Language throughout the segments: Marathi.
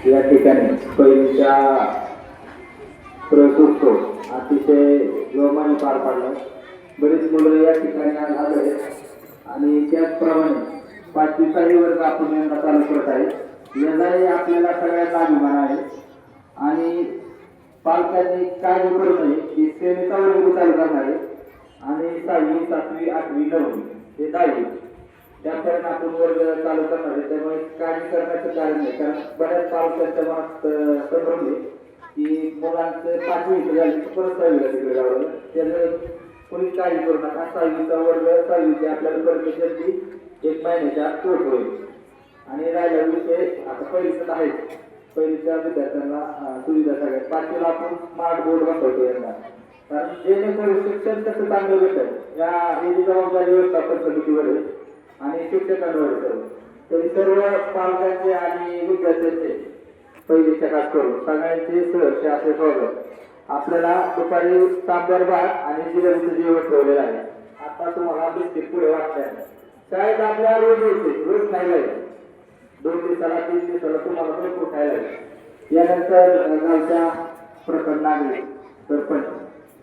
या ठिकाणी पहिलीच्या प्रसूत्सव अतिशय जोमाने पार पाडला। बरीच मुलं या ठिकाणी आज आले आणि त्याचप्रमाणे 5वी वर्ग आपण यंदा चालू करत आहे। यंदाही आपल्याला सगळ्यांना अभिमान आहे आणि पालकांनी काळजी करू नये की सेमीचा वर्ग चालू करणार आहे आणि 6वी 7वी 8वी 9वी हे 10वी त्यापर्यंत आपण वर्ग चालू करणार आहे। त्यामुळे काळजी करण्याचं कारण नाही, कारण बऱ्याच पालकांच्या मनात संभ्रम आहे की मुलांचं 5वी झाली परत 6वीला तिकडे जावं त्यामुळे कोणी काळजी करू नका। 6वीचा वर्ग 6वीची आपल्याला परमिशनची 1 महिन्याच्या आत पोहोच होईल आणि राहिला विषय आता पहिलीच आहे। पहिलीच्या विद्यार्थ्यांना सुविधा सगळ्यात 5वीला आपण स्मार्ट बोर्ड बसवतो यंदा, कारण जेणेकरून शिक्षण कसं चांगलं भेटेल याची जबाबदारी व्यवस्थापन समितीवर आहे आणि शिक्षकांवर आहे। तरी सर्व पालकांचे आणि विद्यार्थ्यांचे पहिलीच्या खास करून सगळ्यांचे सहर्ष असे स्वागत। आपल्याला दुपारी सांबार भात आणि जिलेबीचं जेवण ठेवलेलं आहे। आता तुम्हाला बिस्किट पुढे वाटतंय। शाळेत आपल्याला रोज यायचे, रोज खायला यायचे, 2 दिवसाला 3 दिवसाला तुम्हाला भरपूर खायला यायचे। यानंतर गावच्या प्रखर नागरिक सरपंच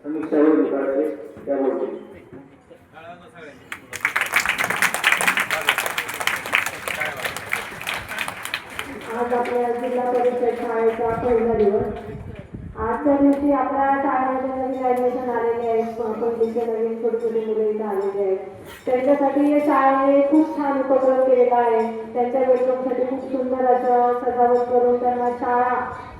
समीक्षा वगैरे करते त्या बोलते। आज आपल्या जिल्हा परिषद शाळेचा पहिला दिवस। आजच्या दिवशी आपल्या शाळेमध्ये नवीन ॲडमिशन आलेले आहेत, पहिलीचे नवीन छोटी छोटी मुले इथं आलेले आहेत। त्यांच्यासाठी शाळेने खूप छान उपक्रम केलेला आहे। त्यांच्या वेलकमसाठी खूप सुंदर असं सजावट करून त्यांना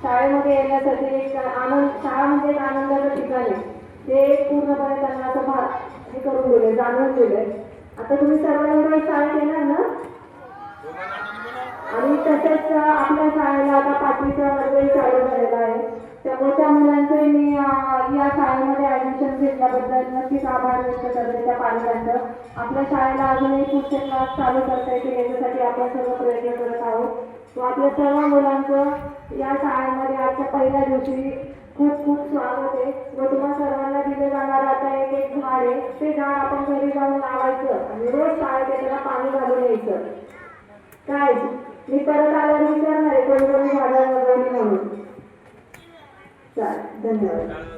शाळेमध्ये येण्यासाठी एक आनंद, शाळा म्हणजे एक आनंदाचं ठिकाण आहे ते पूर्णपणे त्यांना असं हे करून दिले, जाणून दिले। आता तुम्ही सर्वांनी शाळेत येणार ना? आणि तसेच आपल्या शाळेला आता 5वीचा वर्ग चालू झालेला आहे, त्यामुळे त्या मुलांचे मी या शाळेमध्ये ॲडमिशन घेतल्याबद्दल नक्कीच आभार व्यक्त करते त्या पालकांचं। आपल्या शाळेला अजूनही पुढचे क्लास चालू करता येतील याच्यासाठी आपण सर्व प्रयत्न करत आहोत। व आपल्या सर्व मुलांचं या शाळेमध्ये आजच्या पहिल्या दिवशी खूप खूप स्वागत आहे व तुम्हाला सर्वांना दिले जाणार आता एक झाड आहे, ते झाड आपण घरी जाऊन लावायचं आणि रोज शाळेत त्याला पाणी घालून यायचं। काय मी परत आल्यावर विचारणार आहे कोणी कोणी झाडं वगैरे म्हणून। चालेल, धन्यवाद।